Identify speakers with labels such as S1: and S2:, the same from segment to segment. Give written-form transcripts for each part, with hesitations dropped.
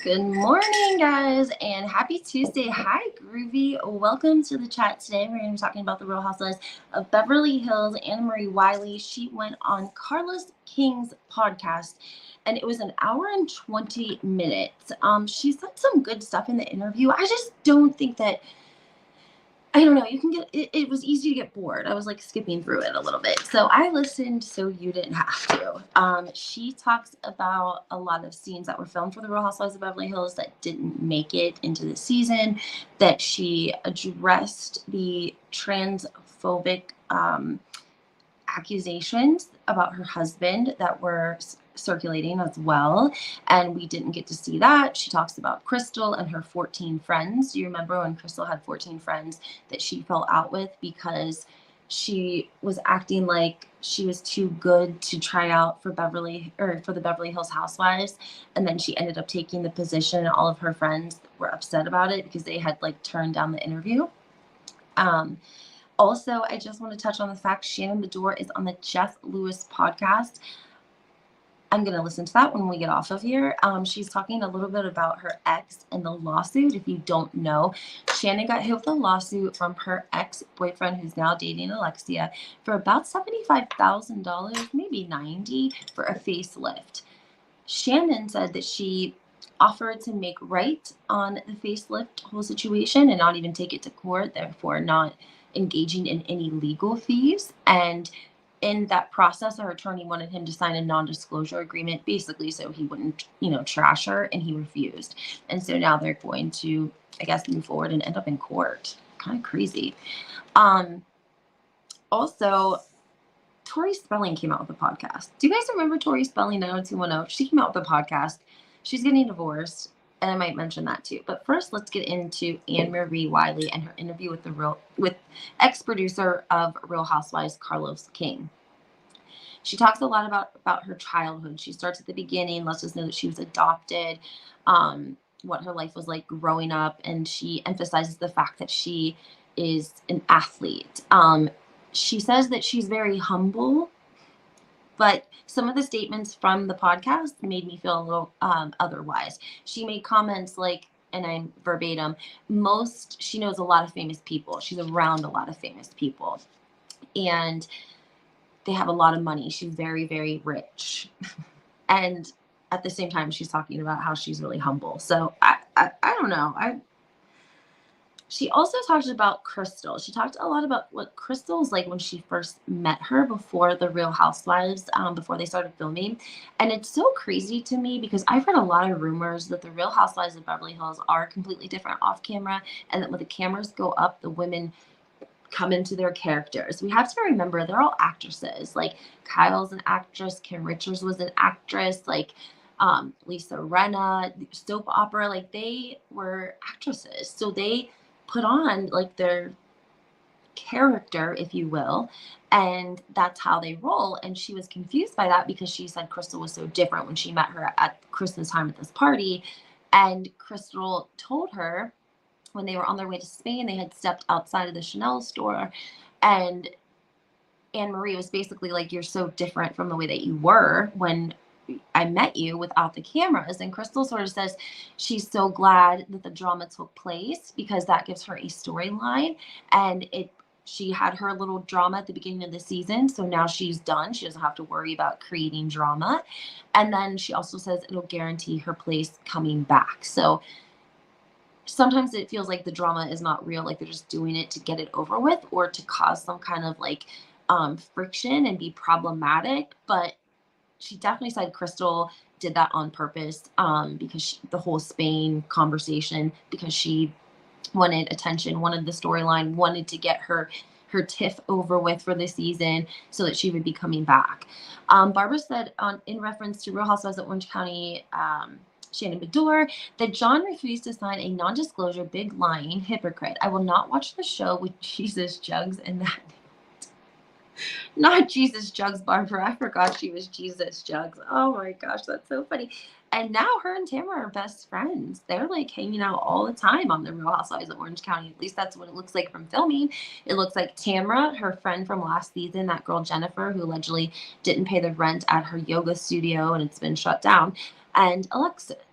S1: Good morning, guys, and happy Tuesday. Hi, Groovy. Welcome to the chat today. We're going to be talking about the Real Housewives of Beverly Hills. Annamarie Wiley, she went on Carlos King's podcast, and it was an hour and 20 minutes. She said some good stuff in the interview. I just don't think that I don't know. You can get it was easy to get bored. I was like skipping through it a little bit. So I listened so you didn't have to. She talks about a lot of scenes that were filmed for the Real Housewives of Beverly Hills that didn't make it into the season, that she addressed the transphobic accusations about her husband that were circulating as well, and we didn't get to see that. She talks about Crystal and her 14 friends. Do you remember when Crystal had 14 friends that she fell out with because she was acting like she was too good to try out for the Beverly Hills Housewives, and then she ended up taking the position, and all of her friends were upset about it because they had like turned down the interview. Also, I just want to touch on the fact Shannon Bedore is on the Jeff Lewis podcast. I'm going to listen to that when we get off of here. She's talking a little bit about her ex and the lawsuit. If you don't know, Shannon got hit with a lawsuit from her ex-boyfriend, who's now dating Alexia, for about $75,000, maybe $90,000, for a facelift. Shannon said that she offered to make right on the facelift whole situation and not even take it to court, therefore not engaging in any legal fees. And in that process, her attorney wanted him to sign a non-disclosure agreement, basically so he wouldn't, trash her, and he refused. And so now they're going to, I guess, move forward and end up in court. Kind of crazy. Also, Tori Spelling came out with a podcast. Do you guys remember Tori Spelling 90210? She came out with a podcast. She's getting divorced, and I might mention that too. But first, let's get into Annamarie Wiley and her interview with ex-producer of Real Housewives, Carlos King. She talks a lot about her childhood. She starts at the beginning, lets us know that she was adopted, what her life was like growing up, and she emphasizes the fact that she is an athlete. She says that she's very humble, but some of the statements from the podcast made me feel a little otherwise. She made comments like, and I'm verbatim, she knows a lot of famous people. She's around a lot of famous people. And they have a lot of money. She's very, very rich. And at the same time, she's talking about how she's really humble. So I don't know. She also talked about Crystal. She talked a lot about what Crystal was like when she first met her before the Real Housewives, before they started filming. And it's so crazy to me because I've heard a lot of rumors that the Real Housewives of Beverly Hills are completely different off camera, and that when the cameras go up, the women come into their characters. We have to remember they're all actresses. Like Kyle's an actress, Kim Richards was an actress, like Lisa Rinna, soap opera, like they were actresses. So they put on like their character, if you will, and that's how they roll. And she was confused by that because she said Crystal was so different when she met her at Christmas time at this party. And Crystal told her when they were on their way to Spain, they had stepped outside of the Chanel store, and Annamarie was basically like, you're so different from the way that you were when I met you without the cameras. And Crystal sort of says she's so glad that the drama took place because that gives her a storyline, and she had her little drama at the beginning of the season, so now she's done. She doesn't have to worry about creating drama. And then she also says it'll guarantee her place coming back. So sometimes it feels like the drama is not real, like they're just doing it to get it over with or to cause some kind of like friction and be problematic. But she definitely said Crystal did that on purpose, because the whole Spain conversation, because she wanted attention, wanted the storyline, wanted to get her tiff over with for the season so that she would be coming back. Barbara said in reference to Real Housewives of Orange County, Shannon Bedore, that John refused to sign a non-disclosure, big lying hypocrite. I will not watch the show with Jesus Jugs and that. Not Jesus Jugs, Barbara. I forgot she was Jesus Jugs. Oh my gosh, that's so funny. And now her and Tamara are best friends. They're like hanging out all the time on the Real Housewives of Orange County. At least that's what it looks like from filming. It looks like Tamara, her friend from last season, that girl Jennifer, who allegedly didn't pay the rent at her yoga studio and it's been shut down, and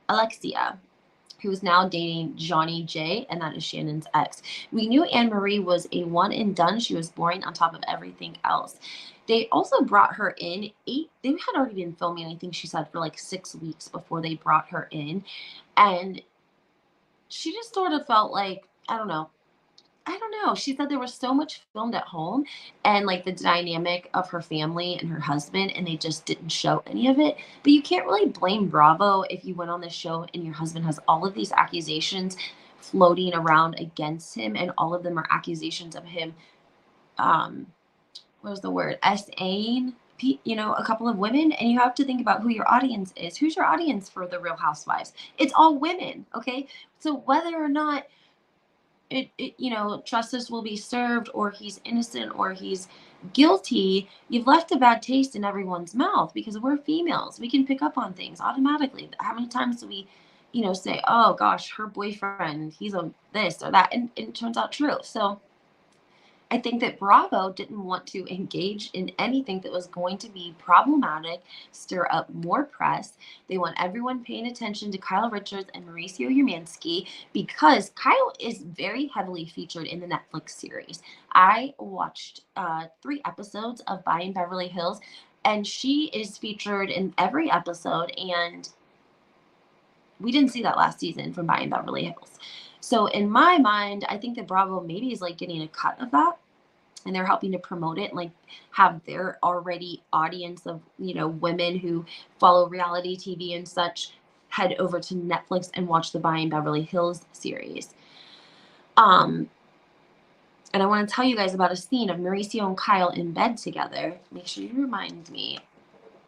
S1: Alexia. who's now dating Johnny J, and that is Shannon's ex. We knew Annamarie was a one and done. She was boring on top of everything else. They also brought her in they had already been filming, I think she said, for like 6 weeks before they brought her in. And she just sort of felt like, I don't know. She said there was so much filmed at home and like the dynamic of her family and her husband, and they just didn't show any of it. But you can't really blame Bravo if you went on this show and your husband has all of these accusations floating around against him, and all of them are accusations of him, what was the word? SAing, a couple of women. And you have to think about who your audience is. Who's your audience for The Real Housewives? It's all women, okay? So whether or not justice will be served, or he's innocent, or he's guilty, you've left a bad taste in everyone's mouth, because we're females. We can pick up on things automatically. How many times do we, say, oh gosh, her boyfriend, he's a this or that, and it turns out true. So I think that Bravo didn't want to engage in anything that was going to be problematic, stir up more press. They want everyone paying attention to Kyle Richards and Mauricio Umansky, because Kyle is very heavily featured in the Netflix series. I watched 3 episodes of Buying Beverly Hills, and she is featured in every episode, and we didn't see that last season from Buying Beverly Hills. So in my mind, I think that Bravo maybe is like getting a cut of that, and they're helping to promote it and like have their already audience of, women who follow reality TV and such head over to Netflix and watch the Buying Beverly Hills series. And I want to tell you guys about a scene of Mauricio and Kyle in bed together. Make sure you remind me.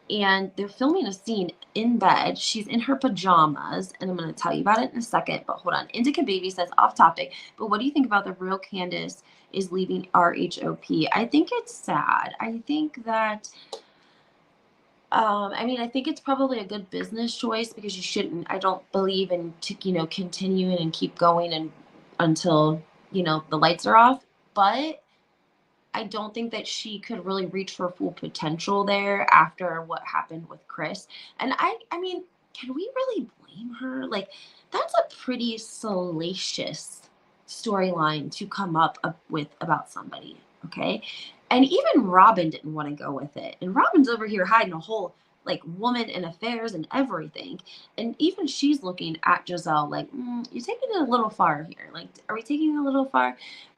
S1: And they're filming a scene in bed. She's in her pajamas, and I'm going to tell you about it in a second, but hold on. Indica Baby says, off topic, but what do you think about the real Candace is leaving RHOP? I think it's sad. I think that, I think it's probably a good business choice, because you shouldn't, I don't believe in, continuing and keep going and until, the lights are off, but I don't think that she could really reach her full potential there after what happened with Chris. And I mean, can we really blame her? Like, that's a pretty salacious storyline to come up with about somebody, okay? And even Robin didn't want to go with it. And Robin's over here hiding a whole like woman and affairs and everything. And even she's looking at Giselle like, you're taking it a little far here. Like, are we taking it a little far?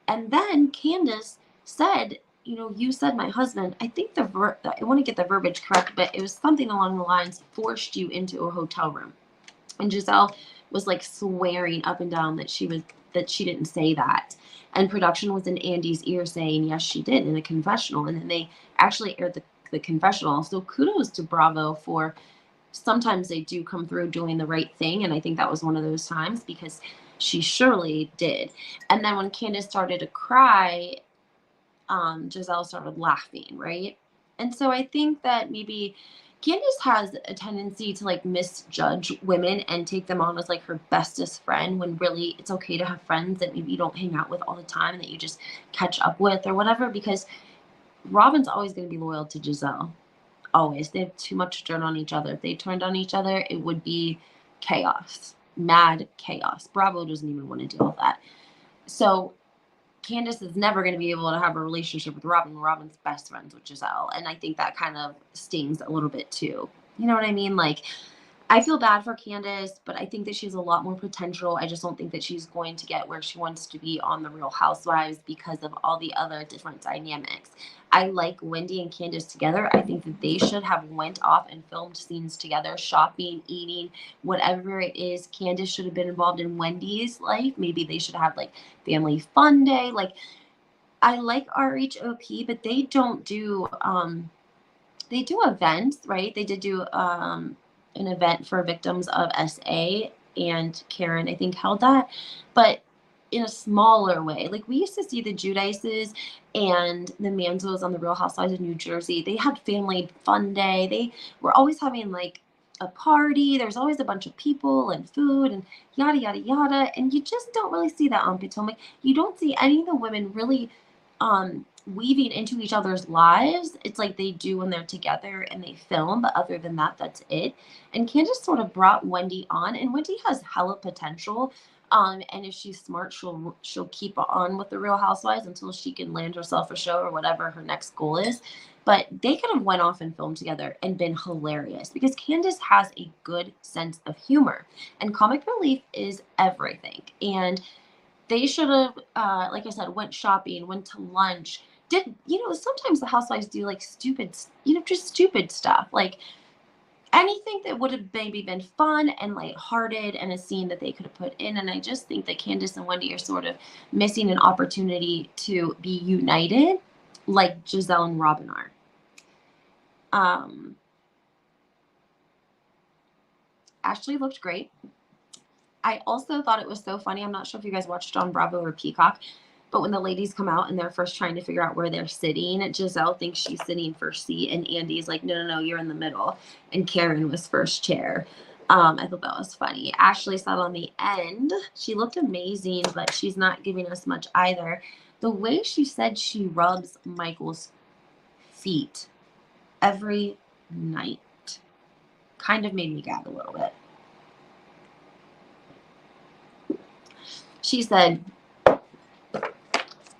S1: And then Candace said, you said my husband, I think I want to get the verbiage correct, but it was something along the lines, forced you into a hotel room. And Giselle was like swearing up and down that she didn't say that. And production was in Andy's ear saying, yes, she did, in a confessional. And then they actually aired the confessional. So kudos to Bravo for, sometimes they do come through doing the right thing. And I think that was one of those times, because she surely did. And then when Candace started to cry, Giselle started laughing, right? And so I think that maybe Candace has a tendency to like misjudge women and take them on as like her bestest friend, when really it's okay to have friends that maybe you don't hang out with all the time and that you just catch up with or whatever, because Robin's always going to be loyal to Giselle. Always. They have too much dirt on each other. If they turned on each other, it would be chaos, mad chaos. Bravo doesn't even want to deal with that. So Candace is never going to be able to have a relationship with Robin. Robin's best friends with Giselle. And I think that kind of stings a little bit too. You know what I mean? Like, I feel bad for Candace, but I think that she has a lot more potential. I just don't think that she's going to get where she wants to be on The Real Housewives because of all the other different dynamics. I like Wendy and Candace together. I think that they should have went off and filmed scenes together, shopping, eating, whatever it is. Candace should have been involved in Wendy's life. Maybe they should have like family fun day. Like, I like RHOP, but they don't do, they do events, right? They did do, an event for victims of SA, and Karen, I think, held that, but in a smaller way. Like, we used to see the Judices and the Manzos on The Real Housewives of New Jersey. They had family fun day. They were always having like a party. There's always a bunch of people and food and yada, yada, yada. And you just don't really see that on Potomac. You don't see any of the women really weaving into each other's lives. It's like they do when they're together and they film, but other than that, that's it. And Candace sort of brought Wendy on, and Wendy has hella potential. And if she's smart, she'll keep on with the Real Housewives until she can land herself a show or whatever her next goal is. But they could have went off and filmed together and been hilarious because Candace has a good sense of humor, and comic relief is everything. And they should have, like I said, went shopping, went to lunch. Did sometimes the housewives do like stupid, just stupid stuff, like anything that would have maybe been fun and lighthearted and a scene that they could have put in. And I just think that Candace and Wendy are sort of missing an opportunity to be united, like Giselle and Robin are. Ashley looked great. I also thought it was so funny. I'm not sure if you guys watched on Bravo or Peacock, but when the ladies come out and they're first trying to figure out where they're sitting, Giselle thinks she's sitting first seat, and Andy's like, no, you're in the middle. And Karen was first chair. I thought that was funny. Ashley sat on the end. She looked amazing, but she's not giving us much either. The way she said she rubs Michael's feet every night kind of made me gag a little bit. She said,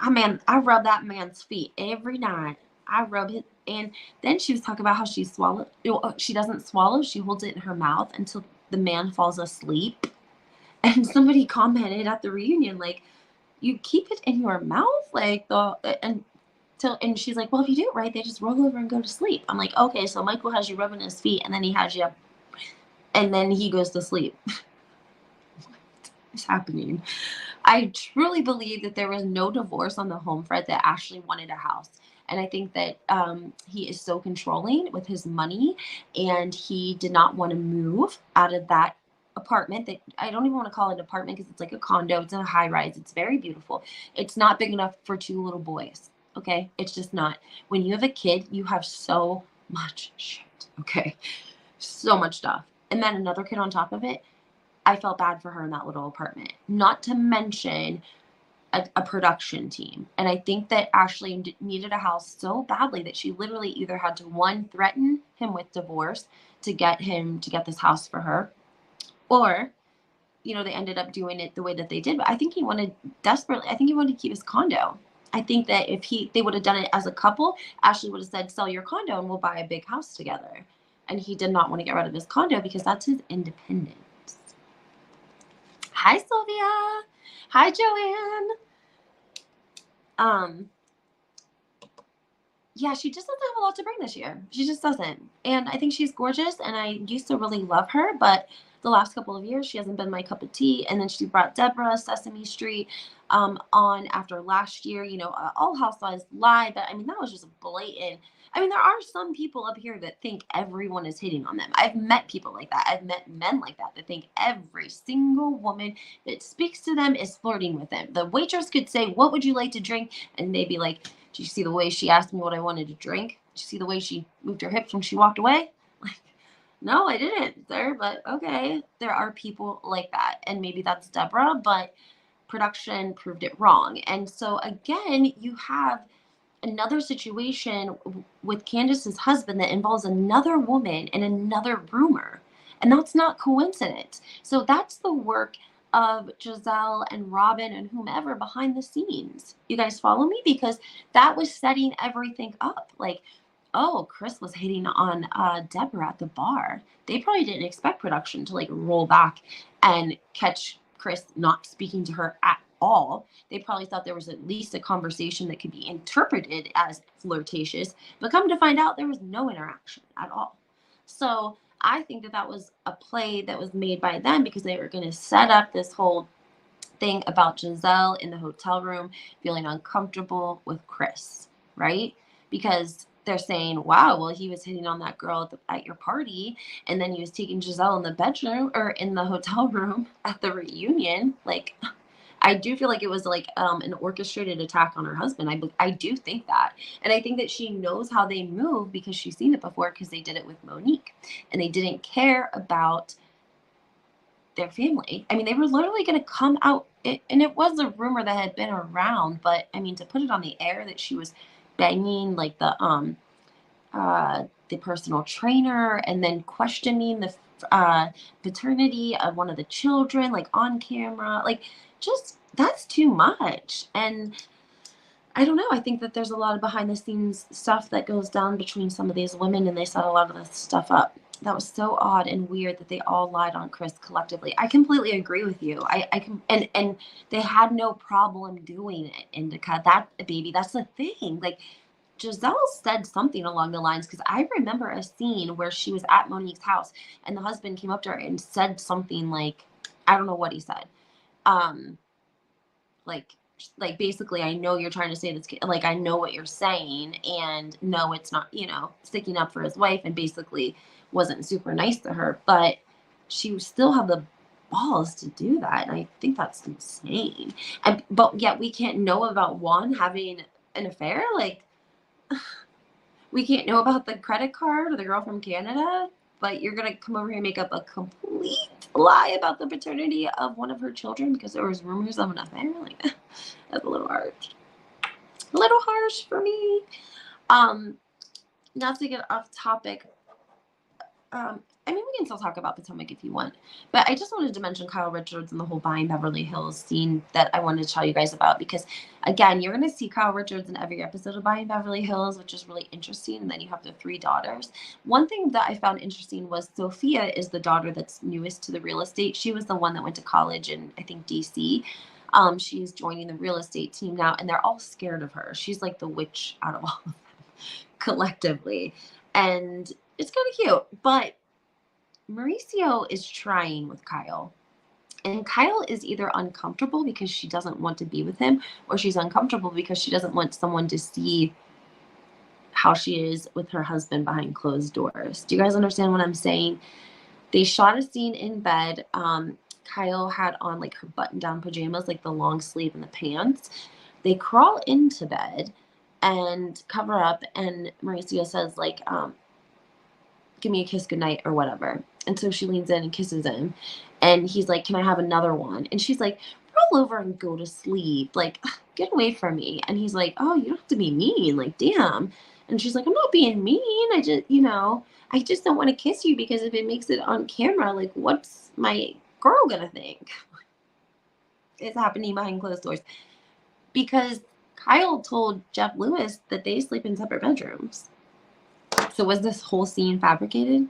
S1: I rub that man's feet every night. I rub it. And then she was talking about how she doesn't swallow. She holds it in her mouth until the man falls asleep. And somebody commented at the reunion, like, you keep it in your mouth? And she's like, well, if you do it right, they just roll over and go to sleep. I'm like, okay, so Michael has you rubbing his feet, and then he has you, and then he goes to sleep. What is happening? I truly believe that there was no divorce on the home front, that Ashley wanted a house. And I think that he is so controlling with his money, and he did not want to move out of that apartment. That I don't even want to call it an apartment because it's like a condo. It's a high rise. It's very beautiful. It's not big enough for 2 little boys. Okay. It's just not. When you have a kid, you have so much shit. Okay. So much stuff. And then another kid on top of it. I felt bad for her in that little apartment, not to mention a production team. And I think that Ashley needed a house so badly that she literally either had to, one, threaten him with divorce to get him to get this house for her, or, they ended up doing it the way that they did. But I think he wanted to keep his condo. I think that if they would have done it as a couple, Ashley would have said, sell your condo and we'll buy a big house together. And he did not want to get rid of his condo because that's his independence. Hi, Sylvia. Hi, Joanne. Yeah, she just doesn't have a lot to bring this year. She just doesn't. And I think she's gorgeous, and I used to really love her, but the last couple of years, she hasn't been my cup of tea. And then she brought Deborah, Sesame Street, on after last year. All Housewives lied, but that was just blatant. There are some people up here that think everyone is hitting on them. I've met people like that. I've met men like that think every single woman that speaks to them is flirting with them. The waitress could say, what would you like to drink? And they'd be like, did you see the way she asked me what I wanted to drink? Did you see the way she moved her hips when she walked away? Like, no, I didn't, sir, but okay. There are people like that, and maybe that's Deborah, but production proved it wrong. And so again, you have another situation with Candace's husband that involves another woman and another rumor. And that's not coincidence. So that's the work of Giselle and Robin and whomever behind the scenes. You guys follow me? Because that was setting everything up. Like, oh, Chris was hitting on Deborah at the bar. They probably didn't expect production to roll back and catch Chris not speaking to her at all. They probably thought there was at least a conversation that could be interpreted as flirtatious, but come to find out there was no interaction at all. So I think that was a play that was made by them because they were going to set up this whole thing about Giselle in the hotel room feeling uncomfortable with Chris, right? Because they're saying, wow, well, he was hitting on that girl at your party, and then he was taking Giselle in the bedroom or in the hotel room at the reunion. I do feel like it was an orchestrated attack on her husband. I do think that. And I think that she knows how they move because she's seen it before, because they did it with Monique, and they didn't care about their family. They were literally going to come out, and it was a rumor that had been around, but to put it on the air that she was banging like the personal trainer, and then questioning the paternity of one of the children, like on camera, like just that's too much. And I don't know. I think that there's a lot of behind the scenes stuff that goes down between some of these women, and they set a lot of this stuff up. That was so odd and weird that they all lied on Chris collectively. I completely agree with you. I can, and they had no problem doing it, Indica. That baby, that's the thing. Like Giselle said something along the lines, because I remember a scene where she was at Monique's house and the husband came up to her and said something like, I don't know what he said. Um, like basically, I know you're trying to say this, like I know what you're saying, and no, it's not, sticking up for his wife, and basically wasn't super nice to her, but she still had the balls to do that, and I think that's insane. And but yet we can't know about one having an affair. Like we can't know about the credit card or the girl from Canada, but you're gonna come over here and make up a complete lie about the paternity of one of her children because there was rumors of an affair. Like that's a little harsh. A little harsh for me. Not to get off topic. I mean, we can still talk about Potomac if you want, but I just wanted to mention Kyle Richards and the whole Buying Beverly Hills scene that I wanted to tell you guys about, because again, you're going to see Kyle Richards in every episode of Buying Beverly Hills, which is really interesting. And then you have the 3 daughters. One thing that I found interesting was Sophia is the daughter that's newest to the real estate. She was the one that went to college in, I think, DC. She's joining the real estate team now, and they're all scared of her. She's like the witch out of all of them collectively. And it's kind of cute, but Mauricio is trying with Kyle. And Kyle is either uncomfortable because she doesn't want to be with him, or she's uncomfortable because she doesn't want someone to see how she is with her husband behind closed doors. Do you guys understand what I'm saying? They shot a scene in bed. Kyle had on like her button-down pajamas, like the long sleeve and the pants. They crawl into bed and cover up, and Mauricio says like, give me a kiss goodnight or whatever. And so she leans in and kisses him. And he's like, can I have another one? And she's like, roll over and go to sleep. Like, get away from me. And he's like, oh, you don't have to be mean. Like, damn. And she's like, I'm not being mean. I just don't want to kiss you because if it makes it on camera, like, what's my girl gonna think? It's happening behind closed doors. Because Kyle told Jeff Lewis that they sleep in separate bedrooms. So was this whole scene fabricated?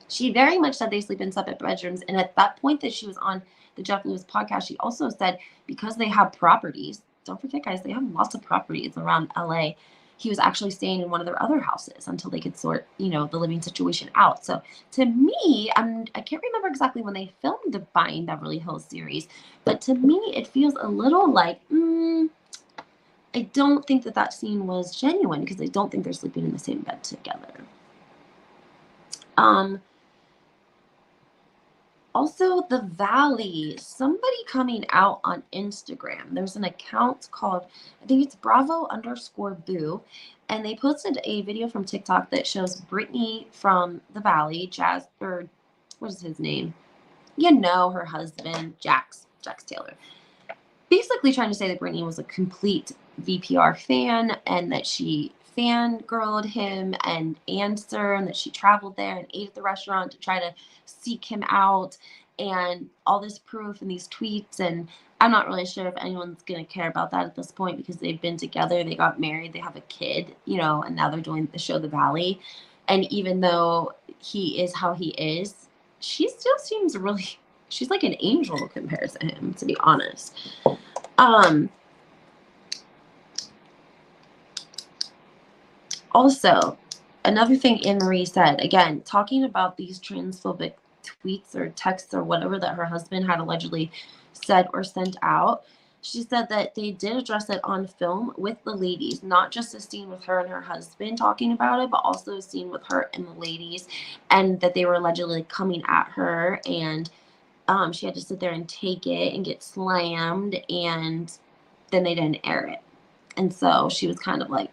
S1: She very much said they sleep in separate bedrooms. And at that point that she was on the Jeff Lewis podcast, she also said because they have properties, don't forget, guys, they have lots of properties around LA. He was actually staying in one of their other houses until they could sort, the living situation out. So to me, I can't remember exactly when they filmed the Buying Beverly Hills series, but to me, it feels a little like, I don't think that scene was genuine because I don't think they're sleeping in the same bed together. Also, the Valley, somebody coming out on Instagram. There's an account called, I think it's Bravo_Boo. And they posted a video from TikTok that shows Brittany from the Valley, what is his name? Her husband, Jax Taylor. Basically trying to say that Brittany was a complete VPR fan and that she fangirled him and answered, and that she traveled there and ate at the restaurant to try to seek him out, and all this proof and these tweets. And I'm not really sure if anyone's going to care about that at this point because they've been together, they got married, they have a kid, and now they're doing the show The Valley. And even though he is how he is, she still seems really, she's like an angel compared to him, to be honest. Also, another thing Annamarie said, again, talking about these transphobic tweets or texts or whatever that her husband had allegedly said or sent out, she said that they did address it on film with the ladies, not just a scene with her and her husband talking about it, but also a scene with her and the ladies, and that they were allegedly coming at her, and she had to sit there and take it and get slammed, and then they didn't air it. And so she was kind of like,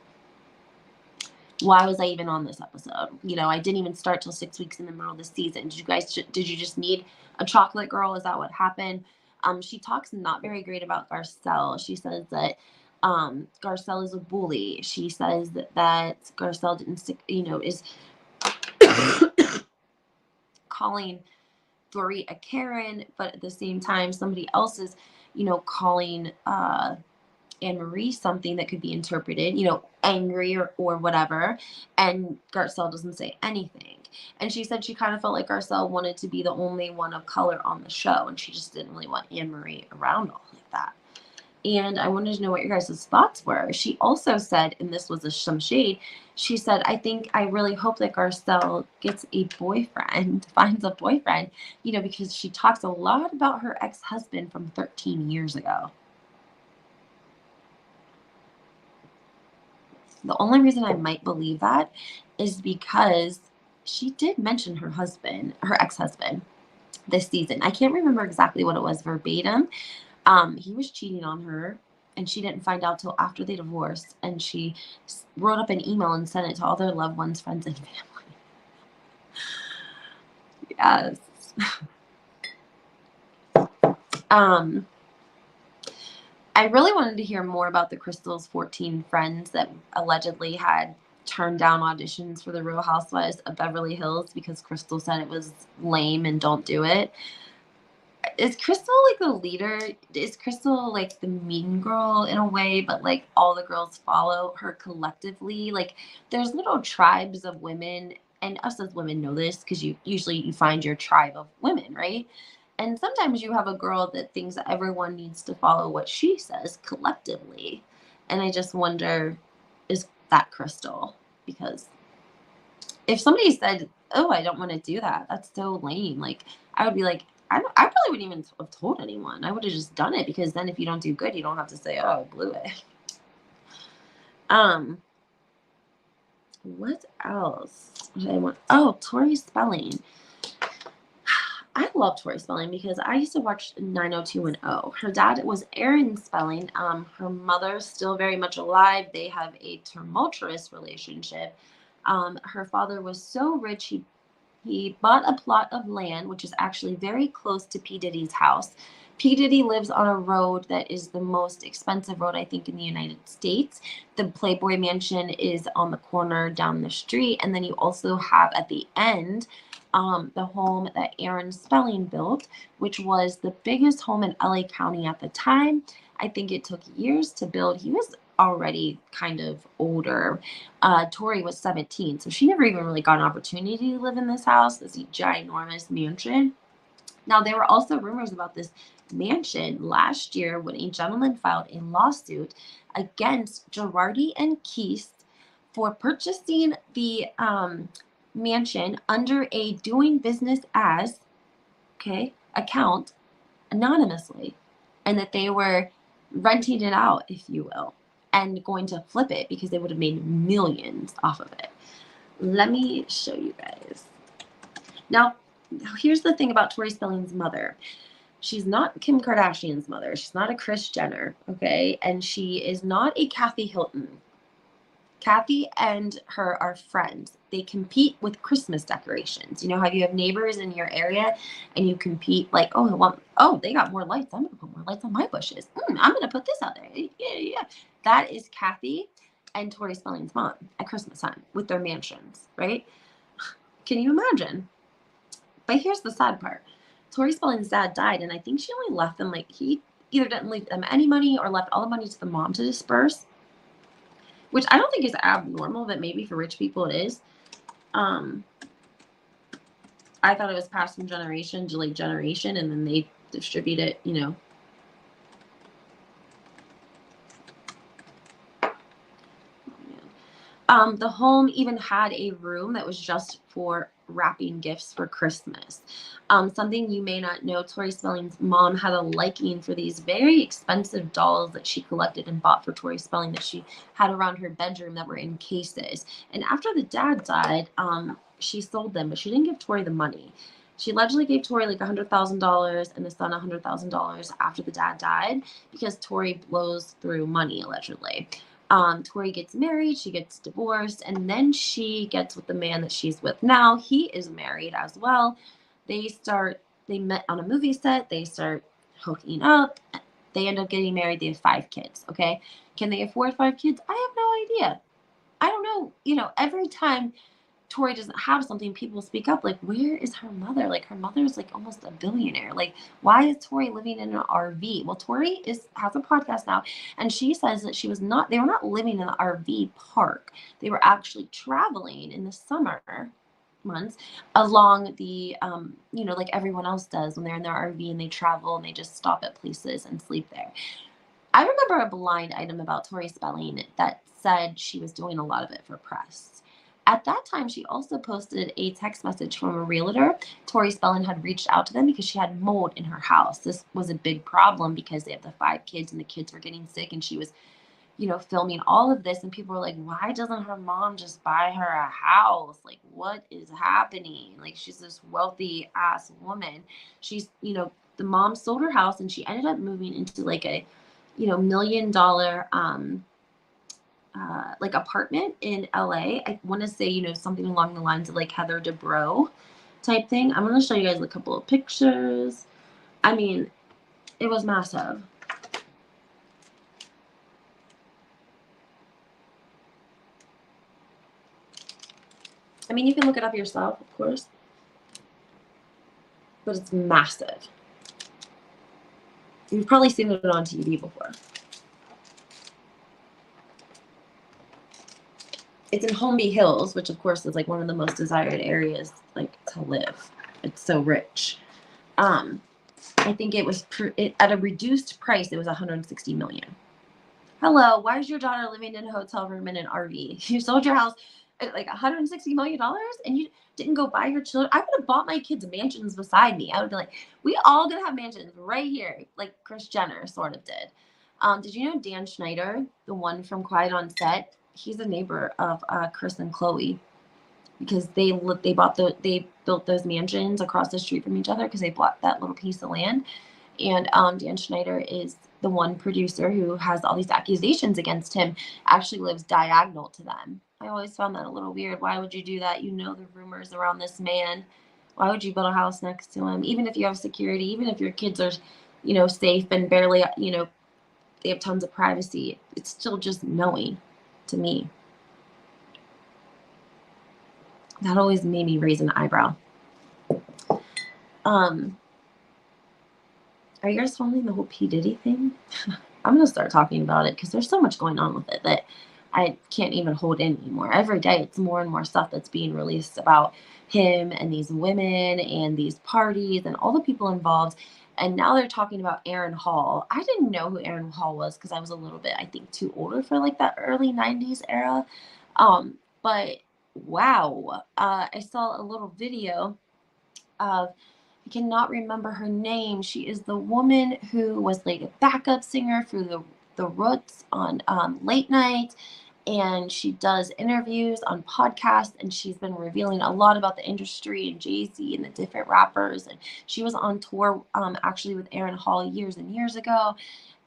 S1: why was I even on this episode? I didn't even start till 6 weeks in the middle of the season. Did you just need a chocolate girl? Is that what happened? She talks not very great about Garcelle. She says that Garcelle is a bully. She says that Garcelle didn't stick, is calling Dory a Karen, but at the same time, somebody else is, calling Annamarie something that could be interpreted, angry or whatever. And Garcelle doesn't say anything. And she said she kind of felt like Garcelle wanted to be the only one of color on the show, and she just didn't really want Annamarie around all like that. And I wanted to know what your guys' thoughts were. She also said, and this was some shade, she said, I really hope that Garcelle gets a boyfriend, finds a boyfriend, because she talks a lot about her ex-husband from 13 years ago. The only reason I might believe that is because she did mention her ex-husband this season. I can't remember exactly what it was verbatim. He was cheating on her, and she didn't find out till after they divorced, and she wrote up an email and sent it to all their loved ones, friends, and family. Yes. I really wanted to hear more about the Crystal's 14 friends that allegedly had turned down auditions for the Real Housewives of Beverly Hills because Crystal said it was lame and don't do it. Is Crystal like the leader? Is Crystal like the mean girl in a way, but like all the girls follow her collectively? Like there's little tribes of women, and us as women know this because you find your tribe of women, right? And sometimes you have a girl that thinks that everyone needs to follow what she says collectively. And I just wonder, is that Crystal? Because if somebody said, "Oh, I don't want to do that," that's so lame. Like I would be like, I probably wouldn't even have told anyone. I would have just done it because then if you don't do good, you don't have to say, "Oh, I blew it." What else did I want? Oh, Tori Spelling. I love Tori Spelling because I used to watch 90210. Her dad was Aaron Spelling. Her mother's still very much alive. They have a tumultuous relationship. Her father was so rich he bought a plot of land, which is actually very close to P. Diddy's house. P. Diddy lives on a road that is the most expensive road, I think, in the United States. The Playboy Mansion is on the corner down the street. And then you also have at the end the home that Aaron Spelling built, which was the biggest home in LA County at the time. I think it took years to build. He was already kind of older. Tori was 17, so she never even really got an opportunity to live in this house, this ginormous mansion. Now, there were also rumors about this mansion last year when a gentleman filed a lawsuit against Girardi and Keast for purchasing the mansion under a doing business as account anonymously, and that they were renting it out, if you will, and going to flip it because they would have made millions off of it. Let me show you guys. Now, here's the thing about Tori Spelling's mother. She's not Kim Kardashian's mother. She's not a Kris Jenner, okay? And she is not a Kathy Hilton. Kathy and her are friends. They compete with Christmas decorations. You know how you have neighbors in your area and you compete like, oh, they got more lights. I'm going to put more lights on my bushes. I'm going to put this out there. Yeah. That is Kathy and Tori Spelling's mom at Christmas time with their mansions, right? Can you imagine? But here's the sad part. Tori Spelling's dad died, and I think she only left them, he either didn't leave them any money or left all the money to the mom to disperse, which I don't think is abnormal, but maybe for rich people it is. I thought it was passed from generation to generation, and then they distribute it, The home even had a room that was just for wrapping gifts for Christmas. Something you may not know, Tori Spelling's mom had a liking for these very expensive dolls that she collected and bought for Tori Spelling that she had around her bedroom that were in cases. And after the dad died, she sold them, but she didn't give Tori the money. She allegedly gave Tori $100,000 and the son $100,000 after the dad died because Tori blows through money, allegedly. Tori gets married, she gets divorced, and then she gets with the man that she's with now. He is married as well. They met on a movie set, they start hooking up, They end up getting married. They have 5 kids. Okay. Can they afford 5 kids? I have no idea. I don't know. Every time Tori doesn't have something, people speak up like, where is her mother? Like, her mother is like almost a billionaire. Like, why is Tori living in an RV? Well, Tori has a podcast now, and she says that they were not living in the RV park. They were actually traveling in the summer months along the like everyone else does when they're in their RV and they travel and they just stop at places and sleep there. I remember a blind item about Tori Spelling that said she was doing a lot of it for press. At that time, she also posted a text message from a realtor. Tori Spelling had reached out to them because she had mold in her house. This was a big problem because they have the 5 kids and the kids were getting sick, and she was, filming all of this. And people were like, why doesn't her mom just buy her a house? Like, what is happening? Like, she's this wealthy ass woman. She's, the mom sold her house and she ended up moving into like a $1 million like apartment in LA. I want to say, something along the lines of like Heather Dubrow type thing. I'm going to show you guys a couple of pictures. I mean, it was massive. I mean, you can look it up yourself, of course, but it's massive. You've probably seen it on TV before. It's in Holmby Hills, which of course is like one of the most desired areas like to live. It's so rich. I think it was at a reduced price. It was $160 million. Hello, why is your daughter living in a hotel room in an RV? You sold your house at like $160 million and you didn't go buy your children. I would have bought my kids mansions beside me. I would be like, we all gonna have mansions right here, like Kris Jenner sort of did. Did you know Dan Schneider, the one from Quiet on Set? He's a neighbor of Kris and Khloe because they built those mansions across the street from each other because they bought that little piece of land. And Dan Schneider is the one producer who has all these accusations against him, actually lives diagonal to them. I always found that a little weird. Why would you do that? The rumors around this man. Why would you build a house next to him? Even if you have security, even if your kids are, safe and barely, they have tons of privacy, it's still just knowing to me. That always made me raise an eyebrow. Are you guys following the whole P. Diddy thing? I'm going to start talking about it because there's so much going on with it that I can't even hold in anymore. Every day it's more and more stuff that's being released about him and these women and these parties and all the people involved. And now they're talking about Aaron Hall. I didn't know who Aaron Hall was because I was a little bit, I think, too older for like that early 90s era. But wow, I saw a little video of, I cannot remember her name. She is the woman who was like a backup singer for the Roots on late night, and she does interviews on podcasts, and she's been revealing a lot about the industry and Jay-Z and the different rappers. And she was on tour actually with Aaron Hall years and years ago,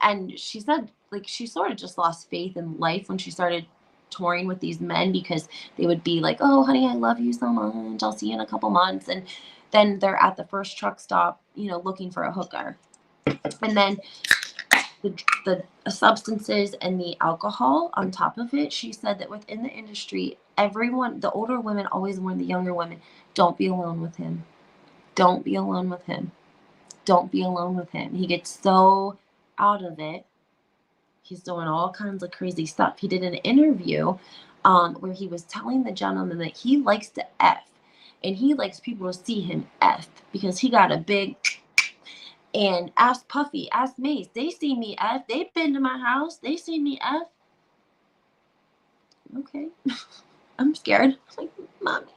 S1: and she said like she sort of just lost faith in life when she started touring with these men because they would be like, oh honey, I love you so much, I'll see you in a couple months, and then they're at the first truck stop, looking for a hooker. And then the substances and the alcohol on top of it, she said that within the industry, the older women always warn the younger women, don't be alone with him. Don't be alone with him. Don't be alone with him. He gets so out of it. He's doing all kinds of crazy stuff. He did an interview where he was telling the gentleman that he likes to F. And he likes people to see him F because he got a big, and ask Puffy, ask Mace, they see me F. They've been to my house. They see me F. Okay. I'm scared. Like, mommy.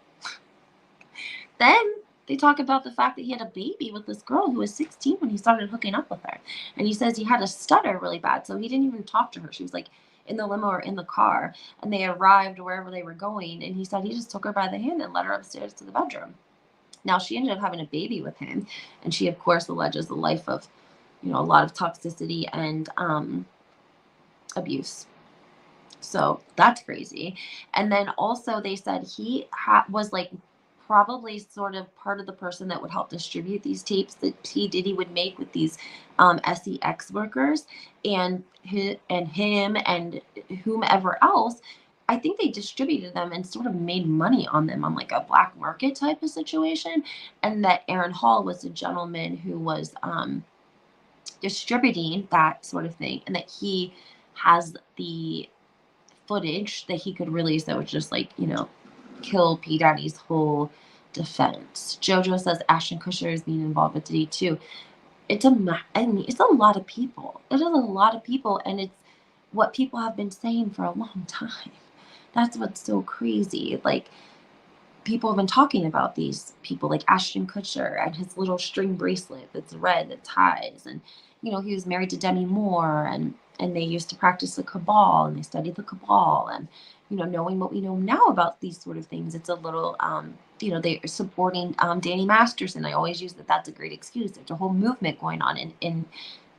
S1: Then they talk about the fact that he had a baby with this girl who was 16 when he started hooking up with her. And he says he had a stutter really bad. So he didn't even talk to her. She was like in the limo or in the car, and they arrived wherever they were going, and he said he just took her by the hand and led her upstairs to the bedroom. Now she ended up having a baby with him, and she of course alleges a life of a lot of toxicity and abuse. So that's crazy. And then also they said he was like probably sort of part of the person that would help distribute these tapes that P. Diddy would make with these sex workers, and him and whomever else. I think they distributed them and sort of made money on them on like a black market type of situation. And that Aaron Hall was a gentleman who was distributing that sort of thing, and that he has the footage that he could release that would just like, kill P. Daddy's whole defense. JoJo says Ashton Kutcher is being involved with Diddy too. It's a lot of people. It is a lot of people, and it's what people have been saying for a long time. That's what's so crazy. Like, people have been talking about these people like Ashton Kutcher and his little string bracelet that's red that ties, and he was married to Demi Moore, and they used to practice the cabal, and they studied the cabal, and knowing what we know now about these sort of things, it's a little they're supporting Danny Masterson. I always use that's a great excuse. There's a whole movement going on in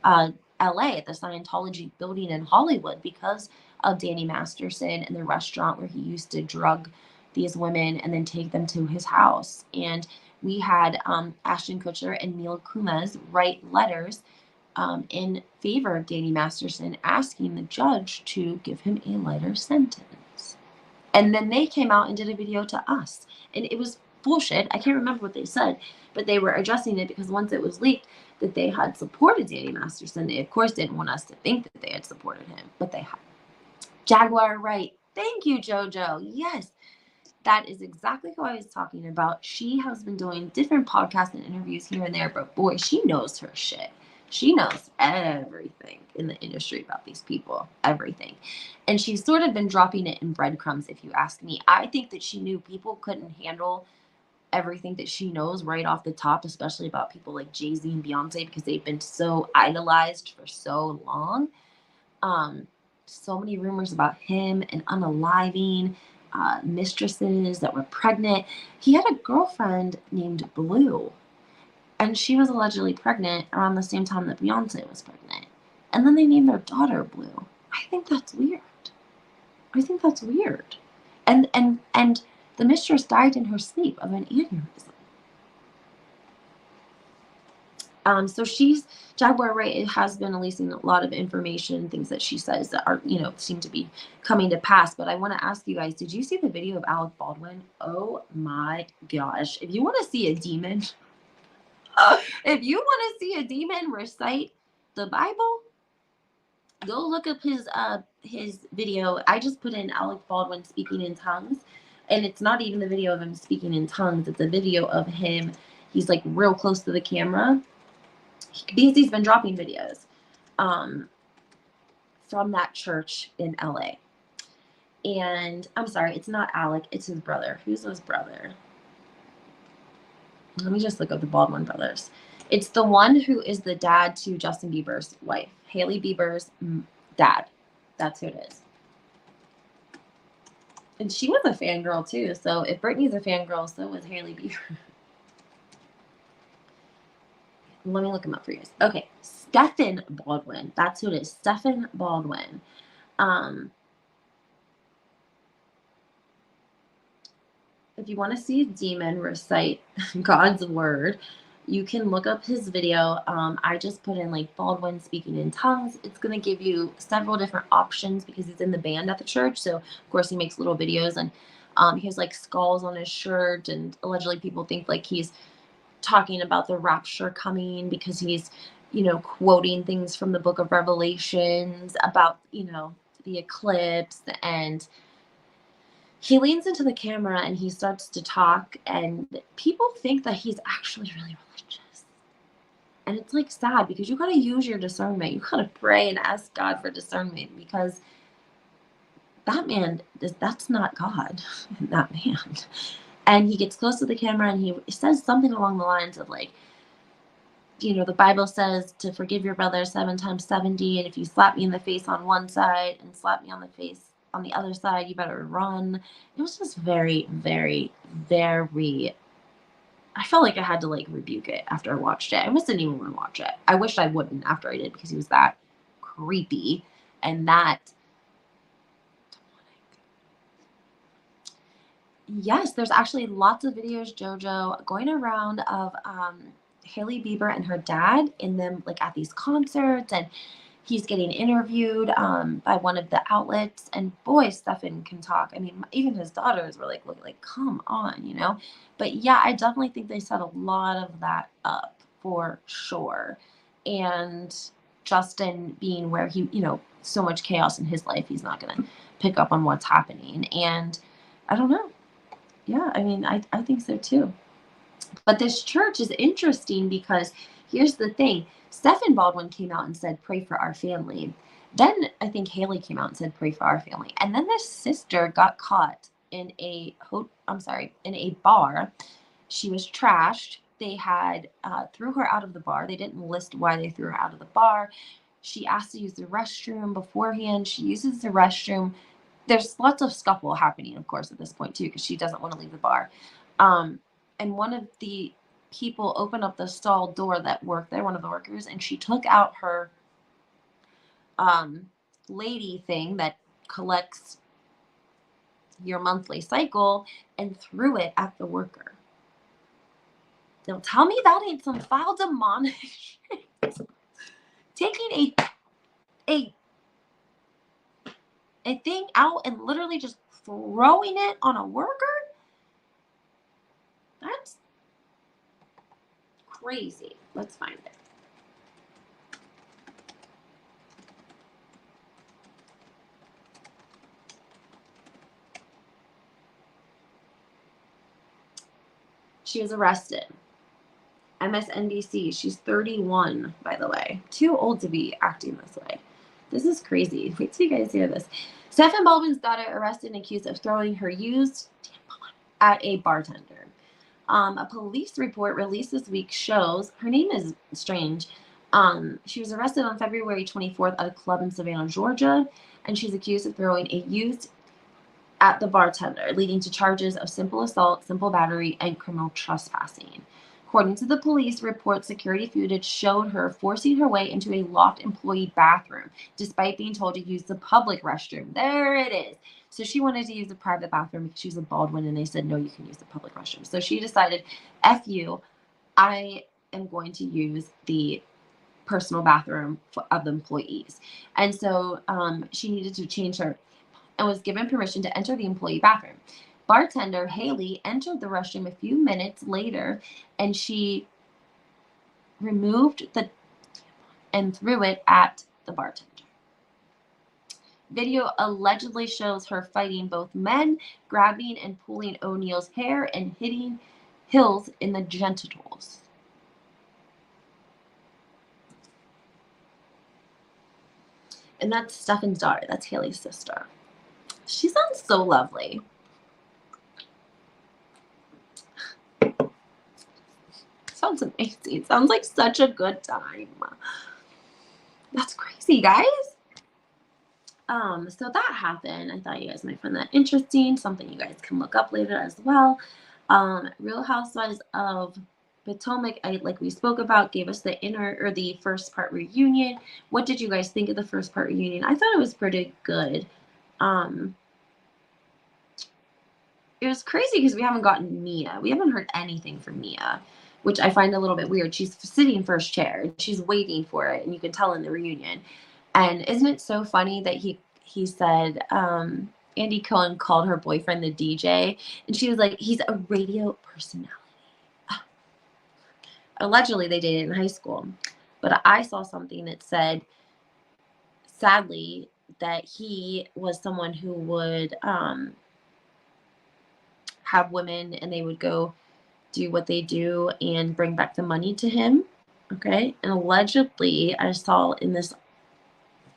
S1: LA at the Scientology building in Hollywood because of Danny Masterson and the restaurant where he used to drug these women and then take them to his house. And we had Ashton Kutcher and Mila Kunis write letters in favor of Danny Masterson, asking the judge to give him a lighter sentence. And then they came out and did a video to us, and it was bullshit. I can't remember what they said, but they were addressing it because once it was leaked that they had supported Danny Masterson, they of course didn't want us to think that they had supported him, but they had. Jaguar Wright, thank you, JoJo. Yes, that is exactly who I was talking about. She has been doing different podcasts and interviews here and there, but boy, she knows her shit. She knows everything in the industry about these people, everything. And she's sort of been dropping it in breadcrumbs, if you ask me. I think that she knew people couldn't handle everything that she knows right off the top, especially about people like Jay-Z and Beyonce, because they've been so idolized for so long. So many rumors about him and unaliving mistresses that were pregnant. He had a girlfriend named Blue, and she was allegedly pregnant around the same time that Beyonce was pregnant. And then they named their daughter Blue. I think that's weird. And the mistress died in her sleep of an aneurysm. So Jaguar Wright has been releasing a lot of information, things that she says that are, seem to be coming to pass. But I want to ask you guys, did you see the video of Alec Baldwin? Oh my gosh. If you want to see a demon, recite the Bible, go look up his video. I just put in Alec Baldwin speaking in tongues, and it's not even the video of him speaking in tongues. It's a video of him. He's like real close to the camera. He's been dropping videos from that church in LA. And I'm sorry, it's not Alec, it's his brother. Who's his brother? Let me just look up the Baldwin brothers. It's the one who is the dad to Justin Bieber's wife, Hailey Bieber's dad. That's who it is. And she was a fangirl too. So if Britney's a fangirl, so was Hailey Bieber. Let me look him up for you guys. Okay, Stephen Baldwin. That's who it is. Stephen Baldwin. If you want to see a demon recite God's word, you can look up his video. I just put in like Baldwin speaking in tongues. It's going to give you several different options because he's in the band at the church. So of course he makes little videos, and he has like skulls on his shirt, and allegedly people think like he's talking about the rapture coming because he's, quoting things from the book of Revelations about, the eclipse. And he leans into the camera and he starts to talk, and people think that he's actually really religious. And it's like sad because you got to use your discernment. You got to pray and ask God for discernment, because that man, that's not God, that man. And he gets close to the camera and he says something along the lines of like, the Bible says to forgive your brother 7 times 70. And if you slap me in the face on one side and slap me on the face on the other side, you better run. It was just very, very, very, I felt like I had to like rebuke it after I watched it. I almost didn't even want to watch it. I wished I wouldn't after I did, because he was that creepy and that demonic. Yes, there's actually lots of videos, JoJo, going around of Hailey Bieber and her dad in them like at these concerts, and he's getting interviewed by one of the outlets. And boy, Stefan can talk. I mean, even his daughters were like, looking like, come on, you know. But yeah, I definitely think they set a lot of that up for sure. And Justin being where he, you know, so much chaos in his life, he's not gonna pick up on what's happening. And I don't know. Yeah, I mean, I think so too. But this church is interesting because here's the thing. Stephen Baldwin came out and said, pray for our family. Then I think Haley came out and said, pray for our family. And then this sister got caught in in a bar. She was trashed. They had threw her out of the bar. They didn't list why they threw her out of the bar. She asked to use the restroom beforehand. She uses the restroom. There's lots of scuffle happening, of course, at this point too, because she doesn't want to leave the bar. And one of the people opened up the stall door that worked there, one of the workers, and she took out her lady thing that collects your monthly cycle and threw it at the worker. Now tell me that ain't some foul demonic shit. Taking a thing out and literally just throwing it on a worker? That's crazy. Let's find it. She was arrested. MSNBC. She's 31, by the way. Too old to be acting this way. This is crazy. Wait till you guys hear this. Stephen Baldwin's daughter arrested and accused of throwing her used tampon at a bartender. A police report released this week shows her name is strange. She was arrested on February 24th at a club in Savannah, Georgia, and she's accused of throwing a used at the bartender, leading to charges of simple assault, simple battery, and criminal trespassing. According to the police report, security footage showed her forcing her way into a locked employee bathroom, despite being told to use the public restroom. There it is. So she wanted to use the private bathroom because she was a Baldwin, and they said, no, you can use the public restroom. So she decided, F you, I am going to use the personal bathroom of the employees. And so she needed to change her and was given permission to enter the employee bathroom. Bartender Haley entered the restroom a few minutes later, and she removed the and threw it at the bartender. Video allegedly shows her fighting both men, grabbing and pulling O'Neill's hair and hitting Hills in the genitals. And that's Stefan's daughter. That's Haley's sister. She sounds so lovely. Sounds amazing. Sounds like such a good time. That's crazy, guys. So that happened. I thought you guys might find that interesting. Something you guys can look up later as well. Real Housewives of Potomac, like we spoke about, gave us the first part reunion. What did you guys think of the first part reunion? I thought it was pretty good. It was crazy because we haven't gotten Mia. We haven't heard anything from Mia, which I find a little bit weird. She's sitting first chair. She's waiting for it, and you can tell in the reunion. And isn't it so funny that he said Andy Cohen called her boyfriend the DJ, and she was like, he's a radio personality. Allegedly, they dated in high school. But I saw something that said, sadly, that he was someone who would have women and they would go do what they do and bring back the money to him. Okay. And allegedly, I saw in this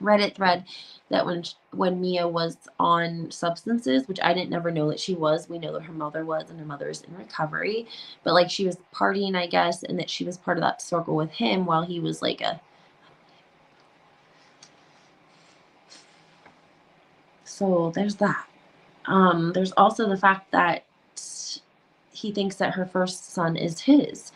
S1: Reddit thread that when Mia was on substances, which I didn't never know that she was, we know that her mother was, and her mother is in recovery, but like she was partying, I guess, and that she was part of that circle with him while he was like so there's that. There's also the fact that he thinks that her first son is his,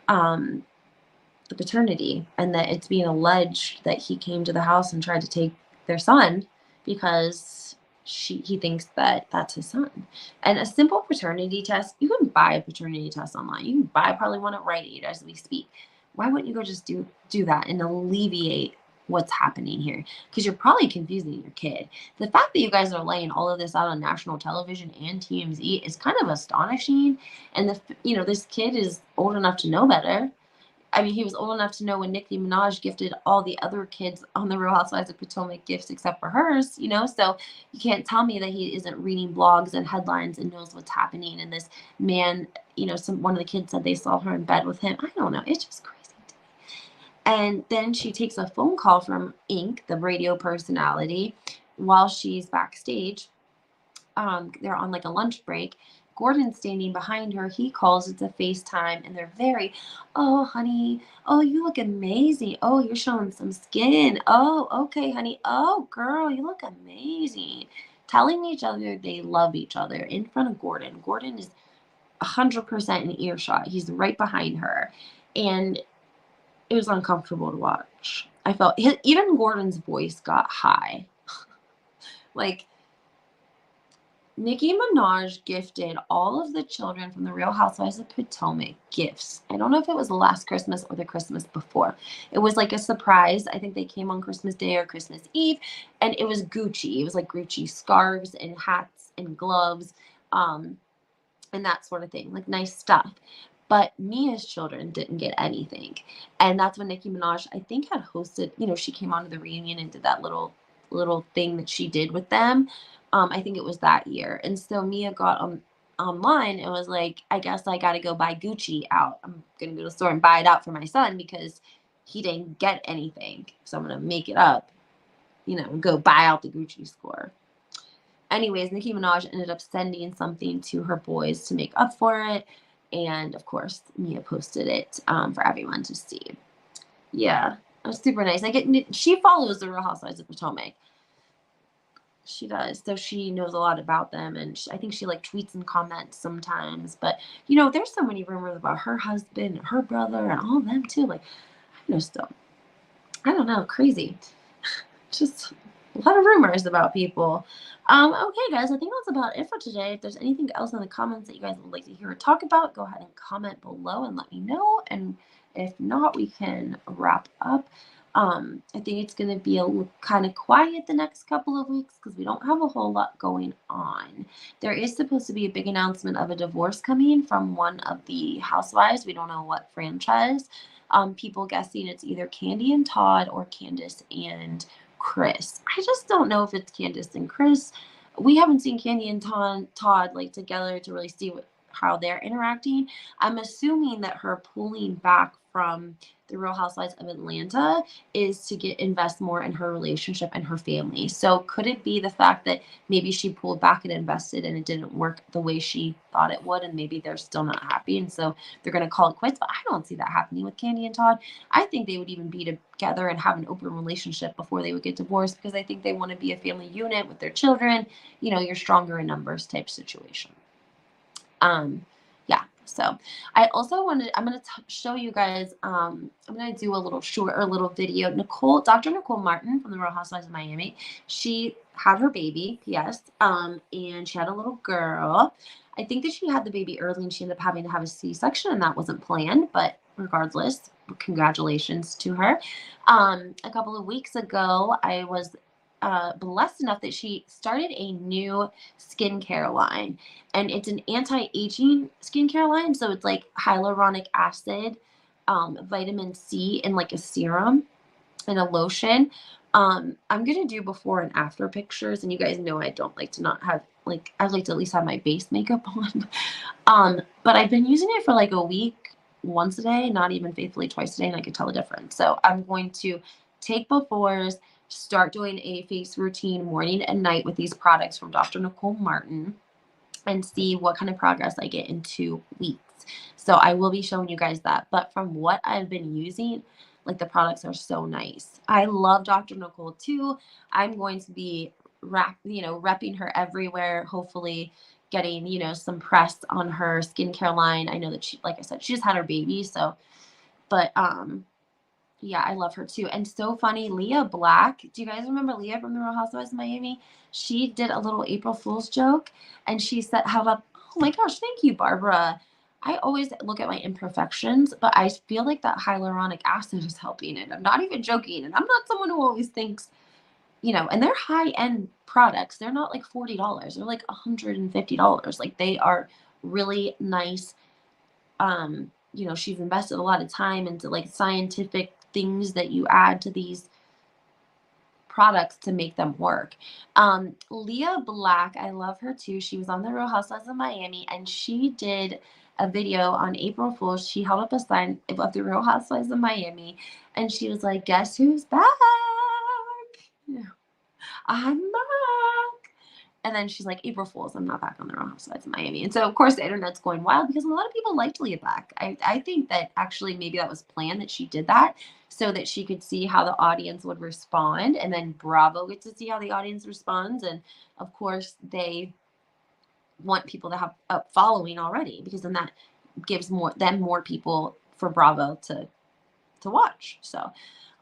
S1: the paternity, and that it's being alleged that he came to the house and tried to take their son because he thinks that that's his son. And a simple paternity test, you can buy a paternity test online. You can buy probably one at Rite Aid as we speak. Why wouldn't you go just do that and alleviate what's happening here? Because you're probably confusing your kid. The fact that you guys are laying all of this out on national television and TMZ is kind of astonishing. And this kid is old enough to know better. I mean, he was old enough to know when Nicki Minaj gifted all the other kids on the Real Housewives of Potomac gifts except for hers, so you can't tell me that he isn't reading blogs and headlines and knows what's happening. And this man, one of the kids said they saw her in bed with him. I don't know. It's just crazy to me. And then she takes a phone call from Ink, the radio personality, while she's backstage. They're on like a lunch break. Gordon's standing behind her. He calls. It's a FaceTime, and they're oh, honey. Oh, you look amazing. Oh, you're showing some skin. Oh, okay, honey. Oh, girl, you look amazing. Telling each other they love each other in front of Gordon. Gordon is 100% in earshot. He's right behind her. And it was uncomfortable to watch. I felt even Gordon's voice got high. Like, Nicki Minaj gifted all of the children from the Real Housewives of Potomac gifts. I don't know if it was the last Christmas or the Christmas before. It was like a surprise. I think they came on Christmas Day or Christmas Eve, and it was Gucci. It was like Gucci scarves and hats and gloves, and that sort of thing, like nice stuff. But Mia's children didn't get anything. And that's when Nicki Minaj, I think, had hosted, she came onto the reunion and did that little thing that she did with them. I think it was that year. And so Mia got online and was like, I guess I got to go buy Gucci out. I'm going to go to the store and buy it out for my son because he didn't get anything. So I'm going to make it up, go buy out the Gucci score. Anyways, Nicki Minaj ended up sending something to her boys to make up for it. And of course, Mia posted it for everyone to see. Yeah, it was super nice. She follows the Real Housewives of Potomac. She does. So she knows a lot about them. And I think she tweets and comments sometimes. But, there's so many rumors about her husband, and her brother, and all of them too. I don't know, crazy. Just a lot of rumors about people. Okay, guys, I think that's about it for today. If there's anything else in the comments that you guys would like to hear or talk about, go ahead and comment below and let me know. And if not, we can wrap up. I think it's going to be kind of quiet the next couple of weeks because we don't have a whole lot going on. There is supposed to be a big announcement of a divorce coming from one of the housewives. We don't know what franchise. People guessing it's either Candy and Todd or Candace and Chris. I just don't know if it's Candace and Chris. We haven't seen Candy and Todd together to really see how they're interacting. I'm assuming that her pulling back from the Real Housewives of Atlanta is to invest more in her relationship and her family. So could it be the fact that maybe she pulled back and invested and it didn't work the way she thought it would, and maybe they're still not happy and so they're going to call it quits? But I don't see that happening with Candy and Todd. I think they would even be together and have an open relationship before they would get divorced because I think they want to be a family unit with their children. You're stronger in numbers type situation. Yeah, so I also I'm going to show you guys, I'm going to do a little video. Dr. Nicole Martin from the Real Housewives of Miami, she had her baby, P.S., and she had a little girl. I think that she had the baby early and she ended up having to have a C-section and that wasn't planned, but regardless, congratulations to her. A couple of weeks ago, I was blessed enough that she started a new skincare line, and it's an anti-aging skincare line. So it's like hyaluronic acid, vitamin C, and a serum and a lotion. I'm gonna do before and after pictures, and you guys know I don't like to not have I like to at least have my base makeup on. But I've been using it for a week, once a day, not even faithfully twice a day, and I can tell the difference. So I'm going to take befores, start doing a face routine morning and night with these products from Dr. Nicole Martin and see what kind of progress I get in 2 weeks. So I will be showing you guys that. But from what I've been using, the products are so nice. I love Dr. Nicole too. I'm going to be repping her everywhere, hopefully getting, some press on her skincare line. I know that she, like I said, she just had her baby. So, but, Yeah, I love her too. And so funny, Leah Black. Do you guys remember Leah from the Real Housewives of Miami? She did a little April Fool's joke, and she said, "How up?" Oh my gosh, thank you, Barbara. I always look at my imperfections, but I feel like that hyaluronic acid is helping it. I'm not even joking, and I'm not someone who always thinks, and they're high end products. They're not like $40. They're like $150. Like they are really nice. She's invested a lot of time into like scientific things that you add to these products to make them work. Leah Black, I love her too. She was on the Real Housewives of Miami, and she did a video on April Fool's. She held up a sign of the Real Housewives of Miami, and she was like, "Guess who's back? Yeah, I'm back." And then she's like, "April Fool's, I'm not back on the Real Housewives of Miami." And so, of course, the internet's going wild because a lot of people liked Leah Black. I think that actually maybe that was planned, that she did that so that she could see how the audience would respond. And then Bravo gets to see how the audience responds. And, of course, they want people to have a following already, because then that gives more people for Bravo to watch. So,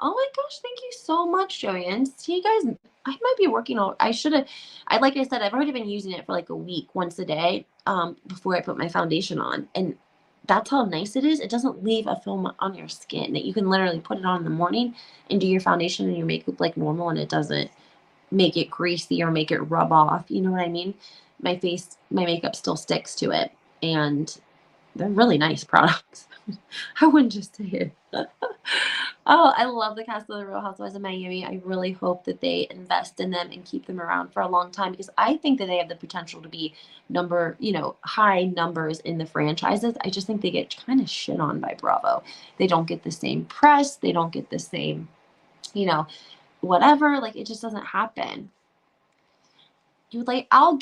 S1: oh my gosh, thank you so much, Joanne. See, you guys, I might be working on, like I said, I've already been using it for like a week, once a day, before I put my foundation on. And that's how nice it is. It doesn't leave a film on your skin, that you can literally put it on in the morning and do your foundation and your makeup like normal, and it doesn't make it greasy or make it rub off. You know what I mean? My makeup still sticks to it, and they're really nice products. I wouldn't just say it. Oh, I love the cast of the Real Housewives of Miami. I really hope that they invest in them and keep them around for a long time, because I think that they have the potential to be high numbers in the franchises. I just think they get kind of shit on by Bravo. They don't get the same press. They don't get the same, whatever. Like, it just doesn't happen. I'll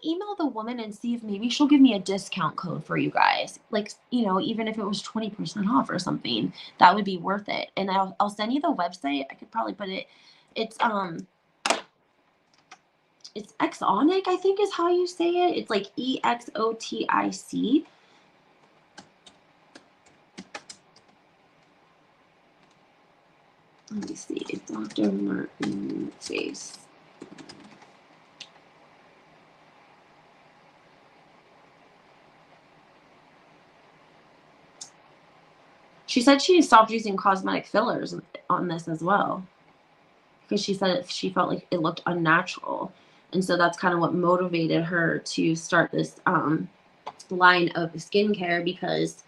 S1: email the woman and see if maybe she'll give me a discount code for you guys. Like, even if it was 20% off or something, that would be worth it. And I'll send you the website. I could probably put it. It's Exonic, I think is how you say it. It's like EXOTIC. Let me see. Dr. Martin face. She said she stopped using cosmetic fillers on this as well, because she said she felt like it looked unnatural. And so that's kind of what motivated her to start this line of skincare, because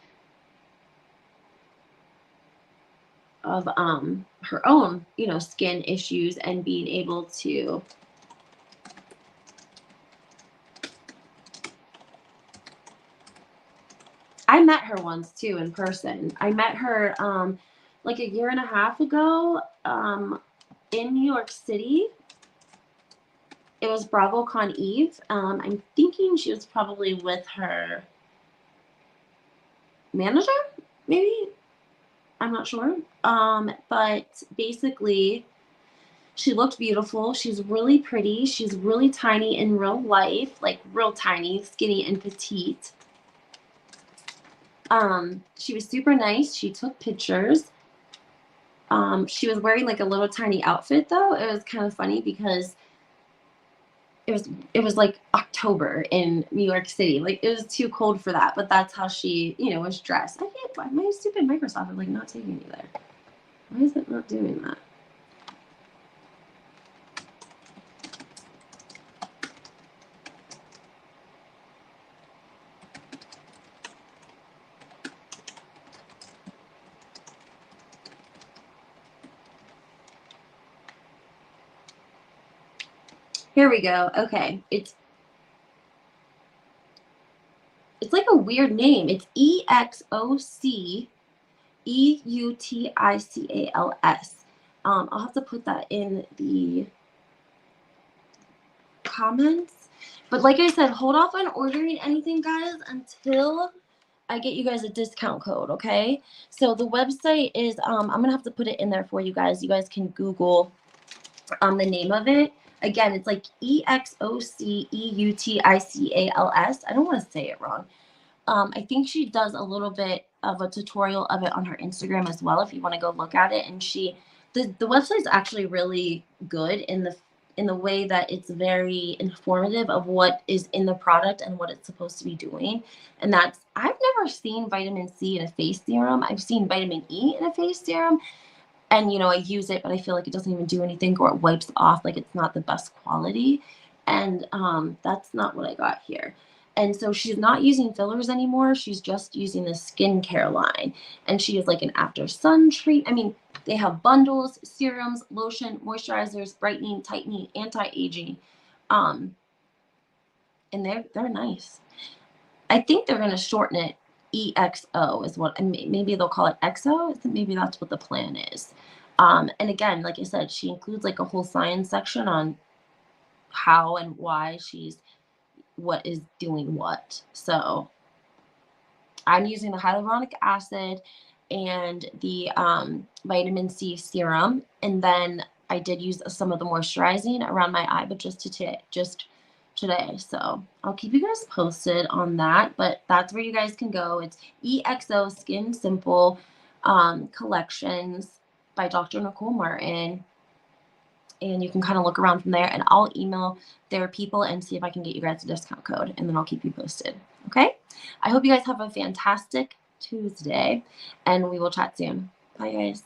S1: of her own, skin issues, and being able to I met her once too in person. I met her like a year and a half ago in New York City. It was BravoCon Eve. I'm thinking she was probably with her manager, maybe. I'm not sure. But basically, she looked beautiful. She's really pretty. She's really tiny in real life, like real tiny, skinny and petite. She was super nice. She took pictures. She was wearing like a little tiny outfit though. It was kind of funny because it was like October in New York City. Like, it was too cold for that, but that's how she, was dressed. I can't, why my stupid Microsoft is like not taking me there. Why is it not doing that? Here we go. Okay. It's like a weird name. It's EXOCEUTICALS. I'll have to put that in the comments. But like I said, hold off on ordering anything, guys, until I get you guys a discount code, okay? So the website is, I'm going to have to put it in there for you guys. You guys can Google the name of it. Again, it's like EXOCEUTICALS. I don't want to say it wrong. I think she does a little bit of a tutorial of it on her Instagram as well if you want to go look at it. And the website's actually really good in the way that it's very informative of what is in the product and what it's supposed to be doing. And that's, I've never seen vitamin C in a face serum. I've seen vitamin E in a face serum. And, I use it, but I feel like it doesn't even do anything, or it wipes off like it's not the best quality. And that's not what I got here. And so she's not using fillers anymore. She's just using the skincare line. And she is like an after sun treat. I mean, they have bundles, serums, lotion, moisturizers, brightening, tightening, anti-aging. And they're nice. I think they're going to shorten it. EXO is what, and maybe they'll call it XO. Maybe that's what the plan is. And again, like I said, she includes like a whole science section on how and why what is doing what. So I'm using the hyaluronic acid and the vitamin C serum, and then I did use some of the moisturizing around my eye, but just today. So I'll keep you guys posted on that, but that's where you guys can go. It's EXO Skin Simple Collections by Dr. Nicole Martin. And you can kind of look around from there, and I'll email their people and see if I can get you guys a discount code, and then I'll keep you posted. Okay? I hope you guys have a fantastic Tuesday, and we will chat soon. Bye, guys.